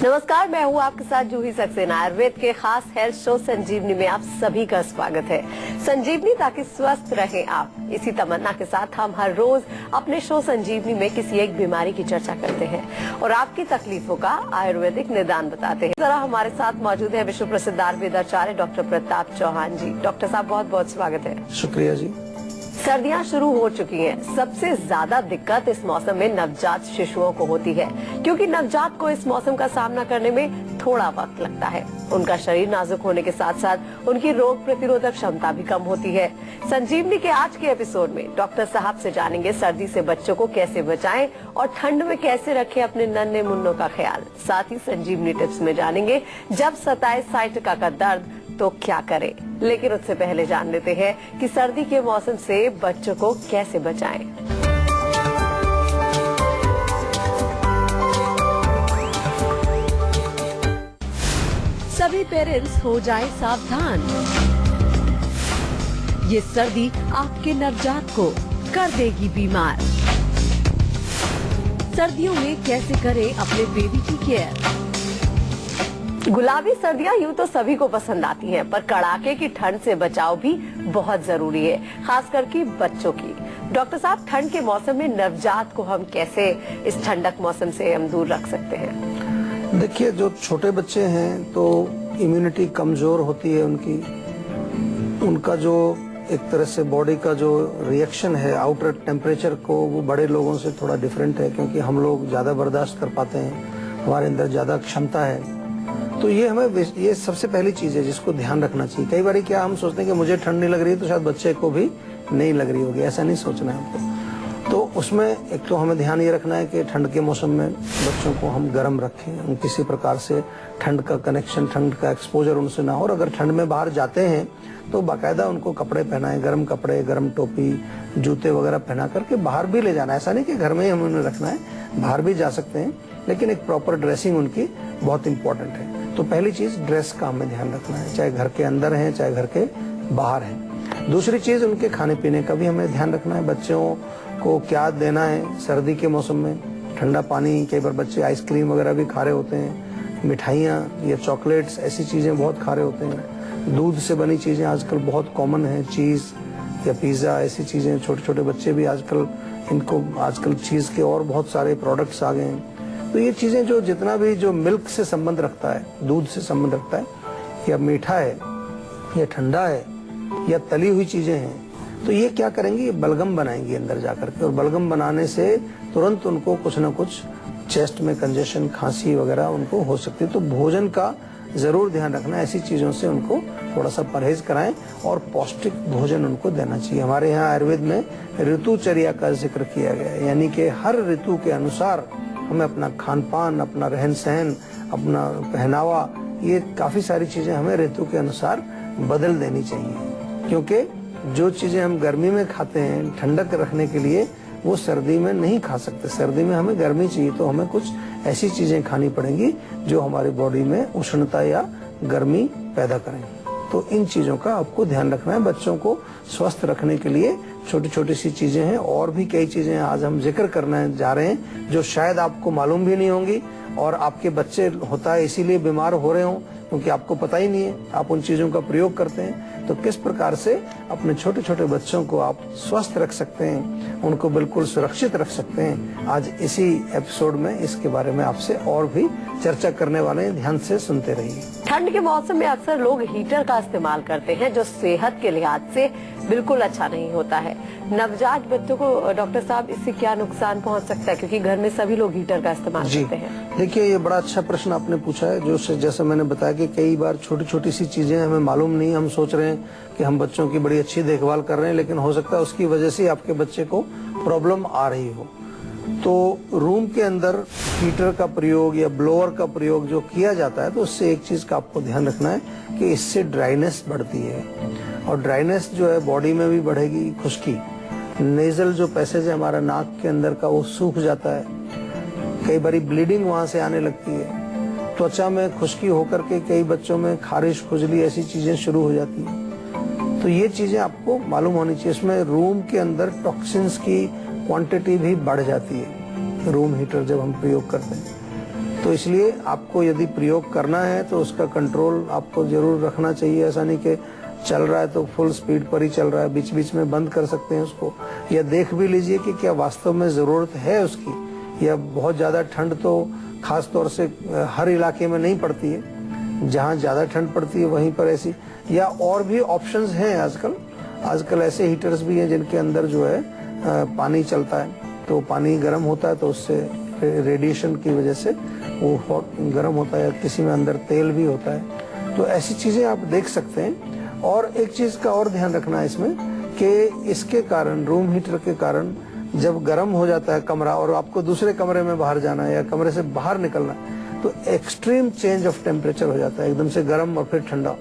नमस्कार, मैं हूँ आपके साथ जूही सक्सेना। आयुर्वेद के खास हेल्थ शो संजीवनी में आप सभी का स्वागत है। संजीवनी ताकि स्वस्थ रहें आप, इसी तमन्ना के साथ हम हर रोज अपने शो संजीवनी में किसी एक बीमारी की चर्चा करते हैं और आपकी तकलीफों का आयुर्वेदिक निदान बताते हैं। जरा हमारे साथ मौजूद है विश्व प्रसिद्ध आयुर्वेद आचार्य डॉक्टर प्रताप चौहान जी। डॉक्टर साहब, बहुत बहुत स्वागत है। शुक्रिया जी। सर्दियां शुरू हो चुकी हैं। सबसे ज्यादा दिक्कत इस मौसम में नवजात शिशुओं को होती है, क्योंकि नवजात को इस मौसम का सामना करने में थोड़ा वक्त लगता है। उनका शरीर नाजुक होने के साथ साथ उनकी रोग प्रतिरोधक क्षमता भी कम होती है। संजीवनी के आज के एपिसोड में डॉक्टर साहब से जानेंगे सर्दी से बच्चों को कैसे बचाएं और ठंड में कैसे रखें अपने नन्हे मुन्नों का ख्याल। साथ ही संजीवनी टिप्स में जानेंगे जब सताए साइटिका का दर्द तो क्या करें। लेकिन उससे पहले जान लेते हैं कि सर्दी के मौसम से बच्चों को कैसे बचाएं। सभी पेरेंट्स हो जाएं सावधान। ये सर्दी आपके नवजात को कर देगी बीमार। सर्दियों में कैसे करें अपने बेबी की केयर। गुलाबी सर्दियां यूं तो सभी को पसंद आती हैं, पर कड़ाके की ठंड से बचाव भी बहुत जरूरी है, खास करके बच्चों की। डॉक्टर साहब, ठंड के मौसम में नवजात को हम कैसे इस ठंडक मौसम से हम दूर रख सकते हैं? देखिए, जो छोटे बच्चे हैं तो इम्यूनिटी कमजोर होती है उनका जो एक तरह से बॉडी का जो रिएक्शन है आउटर टेम्परेचर को, वो बड़े लोगों से थोड़ा डिफरेंट है, क्योंकि हम लोग ज्यादा बर्दाश्त कर पाते हैं, हमारे अंदर ज्यादा क्षमता है। तो ये सबसे पहली चीज है जिसको ध्यान रखना चाहिए। कई बार क्या हम सोचते हैं कि मुझे ठंड नहीं लग रही है तो शायद बच्चे को भी नहीं लग रही होगी, ऐसा नहीं सोचना है हमको। तो उसमें एक तो हमें ध्यान ये रखना है कि ठंड के मौसम में बच्चों को हम गर्म रखें, हम किसी प्रकार से ठंड का कनेक्शन, ठंड का एक्सपोजर उनसे ना हो। और अगर ठंड में बाहर जाते हैं तो बाकायदा उनको कपड़े पहनाएं, गर्म कपड़े, गर्म टोपी, जूते वगैरह पहना करके बाहर भी ले जाना है। ऐसा नहीं कि घर में ही हमें उन्हें रखना है, बाहर भी जा सकते हैं, लेकिन एक प्रॉपर ड्रेसिंग उनकी बहुत इंपॉर्टेंट है। तो पहली चीज ड्रेस का हमें ध्यान रखना है, चाहे घर के अंदर है चाहे घर के बाहर है। दूसरी चीज उनके खाने पीने का भी हमें ध्यान रखना है। बच्चों को क्या देना है सर्दी के मौसम में, ठंडा पानी, कई बार बच्चे आइसक्रीम वगैरह भी खा रहे होते हैं, मिठाइयाँ या चॉकलेट्स, ऐसी चीजें बहुत खा रहे होते हैं। दूध से बनी चीजें आजकल बहुत कॉमन है, चीज या पिज्जा, ऐसी चीजें। छोटे छोटे बच्चे भी आजकल चीज के और बहुत सारे प्रोडक्ट्स आ गए हैं। तो ये चीजें जो जितना भी जो मिल्क से संबंध रखता है, दूध से संबंध रखता है, या मीठा है या ठंडा है या तली हुई चीजें हैं, तो ये क्या करेंगी, ये बलगम बनाएंगी अंदर जाकर के। और बलगम बनाने से तुरंत उनको कुछ ना कुछ चेस्ट में कंजेशन, खांसी वगैरह उनको हो सकती है। तो भोजन का जरूर ध्यान रखना, ऐसी चीजों से उनको थोड़ा सा परहेज कराएं और पौष्टिक भोजन उनको देना चाहिए। हमारे यहाँ आयुर्वेद में ऋतुचर्या का जिक्र किया गया है, यानी कि हर ऋतु के अनुसार हमें अपना खान पान, अपना रहन सहन, अपना पहनावा, ये काफी सारी चीजें हमें ऋतु के अनुसार बदल देनी चाहिए। क्योंकि जो चीजें हम गर्मी में खाते हैं ठंडक रखने के लिए, वो सर्दी में नहीं खा सकते। सर्दी में हमें गर्मी चाहिए, तो हमें कुछ ऐसी चीजें खानी पड़ेंगी जो हमारी बॉडी में उष्णता या गर्मी पैदा करें। तो इन चीजों का आपको ध्यान रखना है। बच्चों को स्वस्थ रखने के लिए छोटी छोटी सी चीजें हैं, और भी कई चीजें आज हम जिक्र करने जा रहे हैं जो शायद आपको मालूम भी नहीं होंगी, और आपके बच्चे होता है इसीलिए बीमार हो रहे हों क्योंकि आपको पता ही नहीं है, आप उन चीजों का प्रयोग करते हैं। तो किस प्रकार से अपने छोटे छोटे बच्चों को आप स्वस्थ रख सकते हैं, उनको बिल्कुल सुरक्षित रख सकते हैं, आज इसी एपिसोड में इसके बारे में आपसे और भी चर्चा करने वाले हैं। ध्यान से सुनते रहिए। ठंड के मौसम में अक्सर लोग हीटर का इस्तेमाल करते हैं, जो सेहत के लिहाज से बिल्कुल अच्छा नहीं होता है। नवजात बच्चों को डॉक्टर साहब इससे क्या नुकसान पहुंच सकता है, क्योंकि घर में सभी लोग हीटर का इस्तेमाल करते हैं? देखिए, ये बड़ा अच्छा प्रश्न आपने पूछा है। जो जैसे मैंने बताया कि कई बार छोटी छोटी सी चीजें हमें मालूम नहीं, हम सोच रहे हैं कि हम बच्चों की बड़ी अच्छी देखभाल कर रहे हैं, लेकिन हो सकता है उसकी वजह से आपके बच्चे को प्रॉब्लम आ रही हो। तो रूम के अंदर हीटर का प्रयोग या ब्लोअर का प्रयोग जो किया जाता है, तो उससे एक चीज का आपको ध्यान रखना है कि इससे ड्राइनेस बढ़ती है, और ड्राइनेस जो है बॉडी में भी बढ़ेगी, खुश्की, नेजल जो पैसेज है हमारा नाक के अंदर का, वो सूख जाता है, कई बारी ब्लीडिंग वहां से आने लगती है, त्वचा में खुश्की होकर के कई बच्चों में खारिश, खुजली, ऐसी चीजें शुरू हो जाती है। तो ये चीजें आपको मालूम होनी चाहिए। इसमें रूम के अंदर टॉक्सिन्स की क्वांटिटी भी बढ़ जाती है रूम हीटर जब हम प्रयोग करते हैं। तो इसलिए आपको यदि प्रयोग करना है तो उसका कंट्रोल आपको जरूर रखना चाहिए। ऐसा नहीं कि चल रहा है तो फुल स्पीड पर ही चल रहा है, बीच बीच में बंद कर सकते हैं उसको, या देख भी लीजिए कि क्या वास्तव में जरूरत है उसकी, या बहुत ज्यादा ठंड तो खास तौर से हर इलाके में नहीं पड़ती है, जहाँ ज्यादा ठंड पड़ती है वहीं पर ऐसी, या और भी ऑप्शंस हैं आजकल ऐसे हीटर्स भी हैं जिनके अंदर जो है पानी चलता है, तो पानी गर्म होता है तो उससे रेडिएशन की वजह से वो गर्म होता है, किसी में अंदर तेल भी होता है, तो ऐसी चीजें आप देख सकते हैं। और एक चीज का और ध्यान रखना है इसमें कि इसके कारण, रूम हीटर के कारण जब गर्म हो जाता है कमरा और आपको दूसरे कमरे में बाहर जाना है या कमरे से बाहर निकलना है, तो एक्सट्रीम चेंज ऑफ टेम्परेचर हो जाता है, एकदम से गर्म और फिर ठंडा,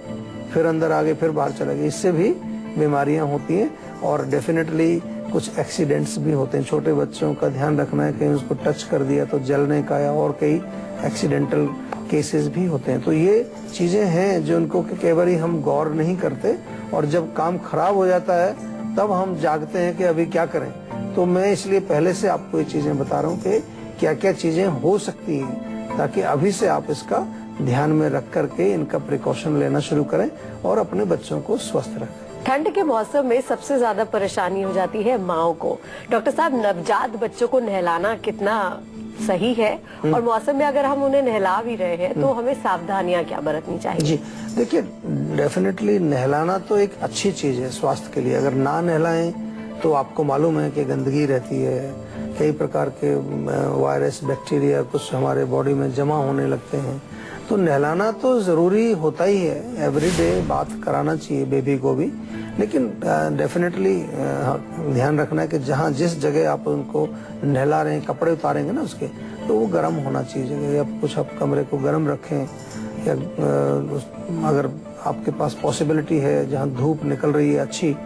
फिर अंदर आगे फिर बाहर चला गया, इससे भी बीमारियां होती हैं और डेफिनेटली कुछ एक्सीडेंट्स भी होते हैं। छोटे बच्चों का ध्यान रखना है, कहीं उसको टच कर दिया तो जलने का, या और कई एक्सीडेंटल केसेस भी होते हैं। तो ये चीजें हैं जो उनको कई बार हम गौर नहीं करते, और जब काम खराब हो जाता है तब हम जागते हैं कि अभी क्या करें। तो मैं इसलिए पहले से आपको ये चीजें बता रहा हूँ कि क्या क्या चीजें हो सकती हैं, ताकि अभी से आप इसका ध्यान में रख करके इनका प्रिकॉशन लेना शुरू करें और अपने बच्चों को स्वस्थ रखें। ठंड के मौसम में सबसे ज्यादा परेशानी हो जाती है माओ को। डॉक्टर साहब, नवजात बच्चों को नहलाना कितना सही है, और मौसम में अगर हम उन्हें नहला भी रहे हैं तो हमें सावधानियां क्या बरतनी चाहिए? जी देखिए, डेफिनेटली नहलाना तो एक अच्छी चीज है स्वास्थ्य के लिए। अगर ना नहलाएं तो आपको मालूम है कि गंदगी रहती है, कई प्रकार के वायरस, बैक्टीरिया कुछ हमारे बॉडी में जमा होने लगते हैं, तो नहलाना तो जरूरी होता ही है। एवरीडे बात कराना चाहिए बेबी को भी, लेकिन डेफिनेटली ध्यान रखना है कि जहाँ जिस जगह आप उनको नहला रहे हैं, कपड़े उतारेंगे ना उसके, तो वो गर्म होना चाहिए जगह, या कुछ आप कमरे को गर्म रखें, या अगर आपके पास पॉसिबिलिटी है जहाँ धूप निकल रही है अच्छी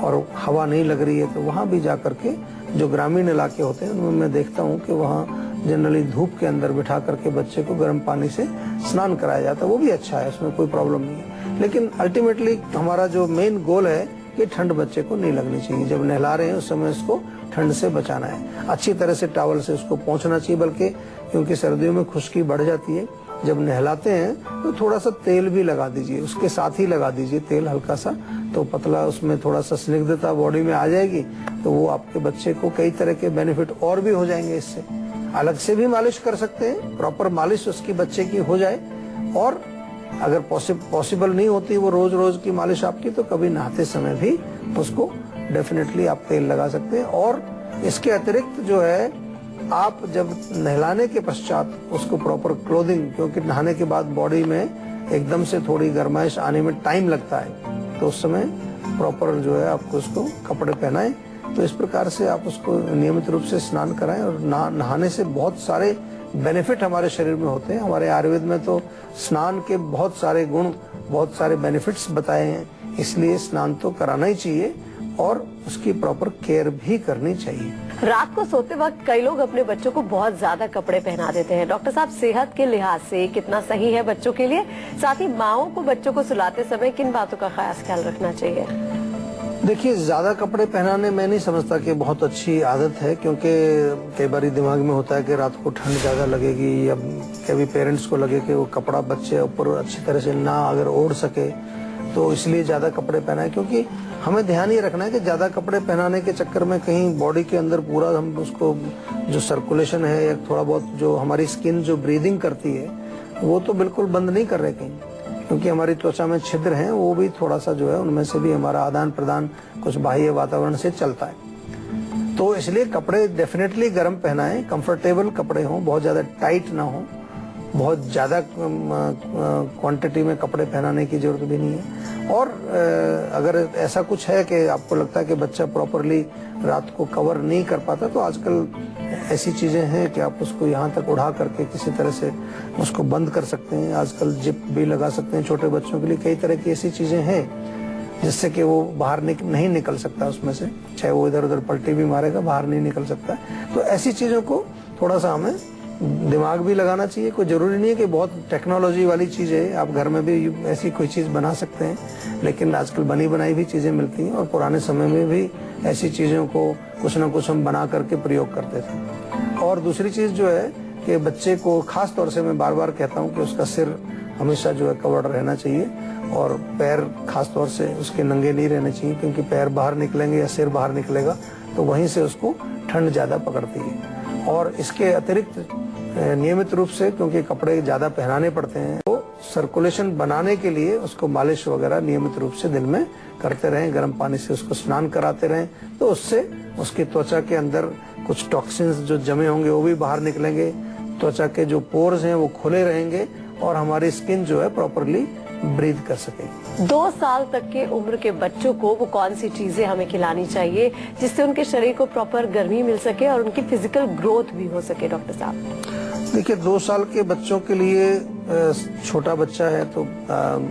और हवा नहीं लग रही है, तो वहाँ भी जा करके, जो ग्रामीण इलाके होते हैं उनमें मैं देखता हूँ कि वहाँ जनरली धूप के अंदर बिठा करके बच्चे को गर्म पानी से स्नान कराया जाता है, वो भी अच्छा है, उसमें कोई प्रॉब्लम नहीं है। लेकिन अल्टीमेटली हमारा जो मेन गोल है कि ठंड बच्चे को नहीं लगनी चाहिए। जब नहला रहे हैं उस समय उसको ठंड से बचाना है, अच्छी तरह से टॉवल से उसको पोंछना चाहिए, बल्कि क्योंकि सर्दियों में खुश्की बढ़ जाती है, जब नहलाते हैं तो थोड़ा सा तेल भी लगा दीजिए, उसके साथ ही लगा दीजिए तेल हल्का सा, तो पतला उसमें थोड़ा सा स्निग्धता बॉडी में आ जाएगी, तो वो आपके बच्चे को कई तरह के बेनिफिट और भी हो जाएंगे। इससे अलग से भी मालिश कर सकते हैं, प्रॉपर मालिश उसकी बच्चे की हो जाए, और अगर पॉसिबल नहीं होती वो रोज रोज की मालिश आपकी, तो कभी नहाते समय भी उसको डेफिनेटली आप तेल लगा सकते हैं। और इसके अतिरिक्त जो है, आप जब नहलाने के पश्चात उसको प्रॉपर क्लोथिंग, क्योंकि नहाने के बाद बॉडी में एकदम से थोड़ी गर्माइश आने में टाइम लगता है, तो उस समय प्रॉपर जो है आपको उसको कपड़े पहनाएं। तो इस प्रकार से आप उसको नियमित रूप से स्नान कराएं, और नहाने से बहुत सारे बेनिफिट हमारे शरीर में होते हैं। हमारे आयुर्वेद में तो स्नान के बहुत सारे गुण, बहुत सारे बेनिफिट्स बताए हैं, इसलिए स्नान तो कराना ही चाहिए और उसकी प्रॉपर केयर भी करनी चाहिए। रात को सोते वक्त कई लोग अपने बच्चों को बहुत ज्यादा कपड़े पहना देते हैं। डॉक्टर साहब, सेहत के लिहाज से कितना सही है बच्चों के लिए? साथ ही माओं को बच्चों को सुलाते समय किन बातों का खास ख्याल रखना चाहिए? देखिए, ज्यादा कपड़े पहनाने मैं नहीं समझता कि बहुत अच्छी आदत है, क्योंकि कई बार दिमाग में होता है कि रात को ठंड ज्यादा लगेगी, या कभी पेरेंट्स को लगे कि वो कपड़ा बच्चे ऊपर अच्छी तरह से ना अगर ओढ़ सके, तो इसलिए ज्यादा कपड़े पहनाए। क्योंकि हमें ध्यान ये रखना है कि ज्यादा कपड़े पहनाने के चक्कर में कहीं बॉडी के अंदर पूरा हम उसको जो सर्कुलेशन है, या थोड़ा बहुत जो हमारी स्किन जो ब्रीदिंग करती है, वो तो बिल्कुल बंद नहीं कर रहे कहीं, क्योंकि हमारी त्वचा में छिद्र हैं, वो भी थोड़ा सा जो है उनमें से भी हमारा आदान प्रदान कुछ बाह्य वातावरण से चलता है। तो इसलिए कपड़े डेफिनेटली गर्म पहनाएं, कंफर्टेबल कपड़े हों, बहुत ज्यादा टाइट ना हो, बहुत ज्यादा क्वांटिटी में कपड़े पहनाने की जरूरत भी नहीं है। और अगर ऐसा कुछ है कि आपको लगता है कि बच्चा प्रॉपरली रात को कवर नहीं कर पाता, तो आजकल ऐसी चीजें हैं कि आप उसको यहाँ तक उड़ा करके किसी तरह से उसको बंद कर सकते हैं। आजकल जिप भी लगा सकते हैं छोटे बच्चों के लिए, कई तरह की ऐसी चीजें हैं जिससे कि वो बाहर नहीं निकल सकता उसमें से, चाहे वो इधर उधर पलटी भी मारेगा, बाहर नहीं निकल सकता। तो ऐसी चीजों को थोड़ा सा हमें दिमाग भी लगाना चाहिए। कोई जरूरी नहीं है कि बहुत टेक्नोलॉजी वाली चीज है, आप घर में भी ऐसी कोई चीज बना सकते हैं, लेकिन आजकल बनी बनाई भी चीजें मिलती हैं, और पुराने समय में भी ऐसी चीजों को कुछ ना कुछ हम बना करके प्रयोग करते थे। और दूसरी चीज जो है कि बच्चे को खास तौर से मैं बार बार कहता हूँ कि उसका सिर हमेशा जो है कवर्ड रहना चाहिए और पैर खास तौर से उसके नंगे नहीं रहने चाहिए, क्योंकि पैर बाहर निकलेंगे या सिर बाहर निकलेगा तो वहीं से उसको ठंड ज्यादा पकड़ती है। और इसके अतिरिक्त नियमित रूप से, क्योंकि कपड़े ज्यादा पहनाने पड़ते हैं, तो सर्कुलेशन बनाने के लिए उसको मालिश वगैरह नियमित रूप से दिन में करते रहें, गर्म पानी से उसको स्नान कराते रहें, तो उससे उसकी त्वचा के अंदर कुछ टॉक्सिन्स जो जमे होंगे वो भी बाहर निकलेंगे, त्वचा के जो पोर्स हैं वो खुले रहेंगे और हमारी स्किन जो है प्रॉपरली ब्रीथ कर सके। 2 साल तक के उम्र के बच्चों को वो कौन सी चीजें हमें खिलानी चाहिए जिससे उनके शरीर को प्रॉपर गर्मी मिल सके और उनकी फिजिकल ग्रोथ भी हो सके? डॉक्टर साहब देखिए, 2 साल के बच्चों के लिए छोटा बच्चा है तो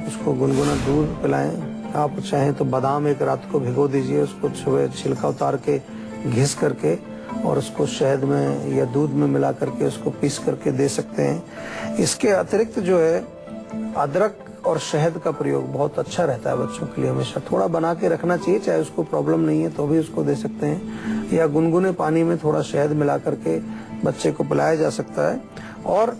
उसको गुनगुना दूध पिलाएं। आप चाहें तो बादाम एक रात को भिगो दीजिए, उसको सुबह छिलका उतार के घिस करके और उसको शहद में या दूध में मिला करके उसको पीस करके दे सकते हैं। इसके अतिरिक्त जो है अदरक और शहद का प्रयोग बहुत अच्छा रहता है बच्चों के लिए। हमेशा थोड़ा बना के रखना चाहिए, चाहे उसको प्रॉब्लम नहीं है तो भी उसको दे सकते हैं, या गुनगुने पानी में थोड़ा शहद मिला करके बच्चे को पिलाया जा सकता है। और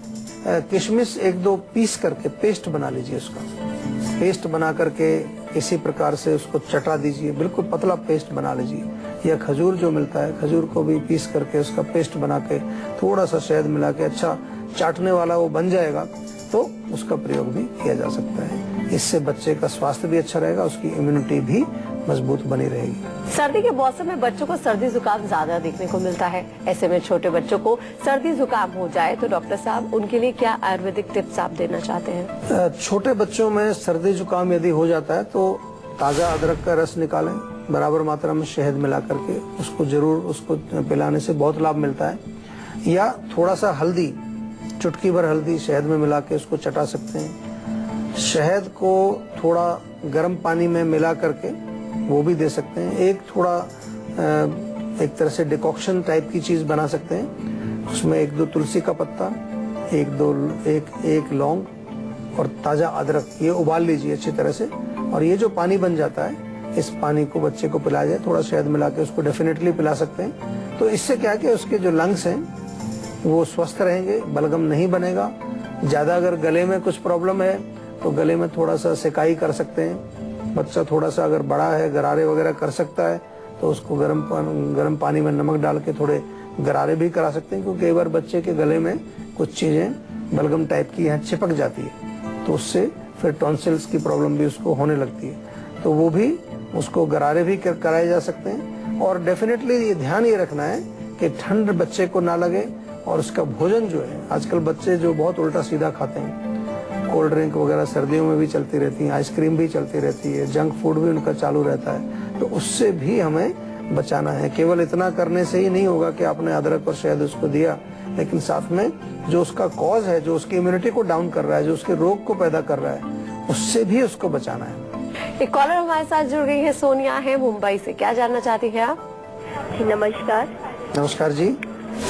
किशमिश 1-2 पीस करके पेस्ट बना लीजिए, उसका पेस्ट बना करके इसी प्रकार से उसको चटा दीजिए, बिल्कुल पतला पेस्ट बना लीजिए। या खजूर जो मिलता है, खजूर को भी पीस करके उसका पेस्ट बना के थोड़ा सा शहद मिला के अच्छा चाटने वाला वो बन जाएगा, तो उसका प्रयोग भी किया जा सकता है। इससे बच्चे का स्वास्थ्य भी अच्छा रहेगा, उसकी इम्यूनिटी भी मजबूत बनी रहेगी। सर्दी के मौसम में बच्चों को सर्दी जुकाम ज्यादा देखने को मिलता है। ऐसे में छोटे बच्चों को सर्दी जुकाम हो जाए तो डॉक्टर साहब उनके लिए क्या आयुर्वेदिक टिप्स आप देना चाहते हैं? छोटे बच्चों में सर्दी जुकाम यदि हो जाता है तो ताजा अदरक का रस निकालें, बराबर मात्रा में शहद मिला करके उसको जरूर उसको पिलाने से बहुत लाभ मिलता है। या थोड़ा सा हल्दी, चुटकी भर हल्दी शहद में मिला के उसको चटा सकते हैं। शहद को थोड़ा गर्म पानी में मिला करके वो भी दे सकते हैं। एक थोड़ा एक तरह से डिकॉक्शन टाइप की चीज बना सकते हैं, उसमें 1-2 तुलसी का पत्ता, एक लौंग और ताजा अदरक, ये उबाल लीजिए अच्छी तरह से, और ये जो पानी बन जाता है इस पानी को बच्चे को पिलाया जाए, थोड़ा शहद मिला के उसको डेफिनेटली पिला सकते हैं। तो इससे क्या है कि उसके जो लंग्स हैं वो स्वस्थ रहेंगे, बलगम नहीं बनेगा। ज्यादा अगर गले में कुछ प्रॉब्लम है तो गले में थोड़ा सा सिकाई कर सकते हैं। बच्चा थोड़ा सा अगर बड़ा है, गरारे वगैरह कर सकता है तो उसको गर्म पानी में नमक डाल के थोड़े गरारे भी करा सकते हैं, क्योंकि कई बार बच्चे के गले में कुछ चीजें बलगम टाइप की यहाँ चिपक जाती है, तो उससे फिर टॉन्सिल्स की प्रॉब्लम भी उसको होने लगती है, तो वो भी उसको गरारे भी कराए जा सकते हैं। और डेफिनेटली ये ध्यान ये रखना है कि ठंड बच्चे को ना लगे, और उसका भोजन जो है, आजकल बच्चे जो बहुत उल्टा सीधा खाते हैं, कोल्ड ड्रिंक वगैरह सर्दियों में भी चलती रहती है, आइसक्रीम भी चलती रहती है, जंक फूड भी उनका चालू रहता है, तो उससे भी हमें बचाना है। केवल इतना करने से ही नहीं होगा कि आपने अदरक और शहद उसको दिया, लेकिन साथ में जो उसका कॉज है, जो उसकी इम्यूनिटी को डाउन कर रहा है, जो उसके रोग को पैदा कर रहा है, उससे भी उसको बचाना है। एक कॉलर हमारे साथ जुड़ गई है, सोनिया है मुंबई से। क्या जानना चाहती है आप? नमस्कार। नमस्कार जी।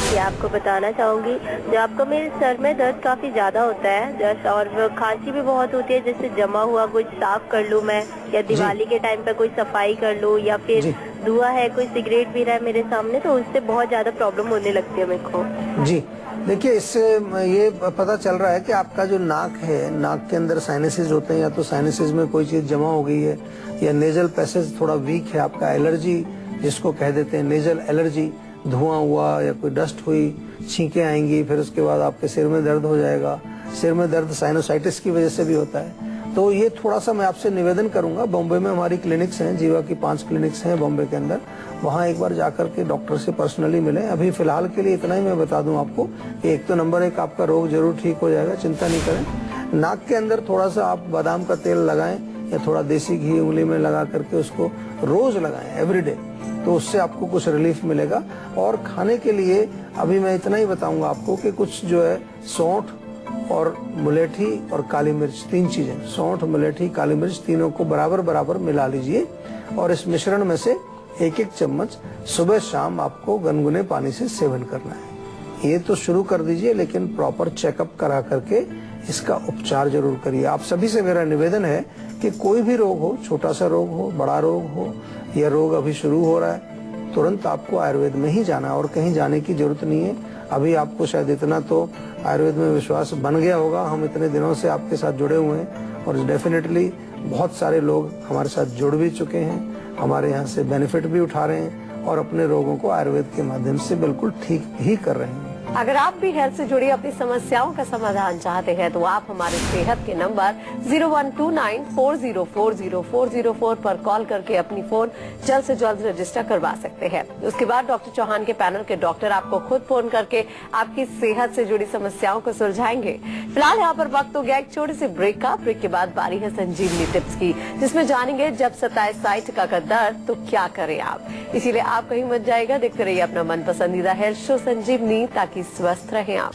ये आपको बताना चाहूंगी, जो आपको मेरे सर में दर्द काफी ज्यादा होता है जैसे, और खांसी भी बहुत होती है, जैसे जमा हुआ कुछ साफ कर लूं मैं, या दिवाली के टाइम पे कोई सफाई कर लूं, या फिर धुआं है, कोई सिगरेट पी रहा है मेरे सामने, तो उससे बहुत ज्यादा प्रॉब्लम होने लगती है मेरे को। जी देखिए, इससे ये पता चल रहा है कि आपका जो नाक है, नाक के अंदर साइनसेस होते हैं, या तो साइनसेस में कोई चीज जमा हो गई है, या नेजल पैसेज थोड़ा वीक है आपका, एलर्जी जिसको कह देते हैं नेजल एलर्जी, धुआं हुआ या कोई डस्ट हुई, छींकें आएंगी, फिर उसके बाद आपके सिर में दर्द हो जाएगा। सिर में दर्द साइनोसाइटिस की वजह से भी होता है। तो ये थोड़ा सा मैं आपसे निवेदन करूंगा, बॉम्बे में हमारी क्लिनिक्स हैं, जीवा की 5 क्लिनिक्स हैं बॉम्बे के अंदर, वहाँ एक बार जाकर के डॉक्टर से पर्सनली मिले। अभी फिलहाल के लिए इतना ही मैं बता दूं आपको कि एक तो नंबर 1 आपका रोग जरूर ठीक हो जाएगा, चिंता नहीं करें। नाक के अंदर थोड़ा सा आप बादाम का तेल लगाएं, या थोड़ा देसी घी उंगली में लगा करके उसको रोज लगाएं, एवरीडे, तो उससे आपको कुछ रिलीफ मिलेगा। और खाने के लिए अभी मैं इतना ही बताऊंगा आपको कि कुछ जो है सौंठ और मुलेठी और काली मिर्च, 3 चीजें, सौंठ, मुलेठी, काली मिर्च, तीनों को बराबर बराबर मिला लीजिए, और इस मिश्रण में से 1-1 चम्मच सुबह शाम आपको गुनगुने पानी से सेवन करना है। ये तो शुरू कर दीजिए, लेकिन प्रॉपर चेकअप करा करके इसका उपचार जरूर करिए। आप सभी से मेरा निवेदन है कि कोई भी रोग हो, छोटा सा रोग हो, बड़ा रोग हो, या रोग अभी शुरू हो रहा है, तुरंत आपको आयुर्वेद में ही जाना है, और कहीं जाने की जरूरत नहीं है। अभी आपको शायद इतना तो आयुर्वेद में विश्वास बन गया होगा, हम इतने दिनों से आपके साथ जुड़े हुए हैं और डेफिनेटली बहुत सारे लोग हमारे साथ जुड़ भी चुके हैं, हमारे यहाँ से बेनिफिट भी उठा रहे हैं और अपने रोगों को आयुर्वेद के माध्यम से बिल्कुल ठीक भी कर रहे हैं। अगर आप भी हेल्थ से जुड़ी अपनी समस्याओं का समाधान चाहते हैं तो आप हमारे सेहत के नंबर 0129404004 पर कॉल करके अपनी फोन जल्द से जल्द रजिस्टर करवा सकते हैं। उसके बाद डॉक्टर चौहान के पैनल के डॉक्टर आपको खुद फोन करके आपकी सेहत से जुड़ी समस्याओं को सुलझाएंगे। फिलहाल यहाँ पर वक्त हो गया एक छोटे से ब्रेक का। ब्रेक के बाद बारी है संजीवनी टिप्स की, जिसमें जानेंगे जब 27-60 का दर्द तो क्या करें आप। इसीलिए आप कहीं मत जाएगा, देखते रहिए अपना मन पसंदीदा हेल्थ शो संजीवनी, ताकि स्वस्थ रहें आप।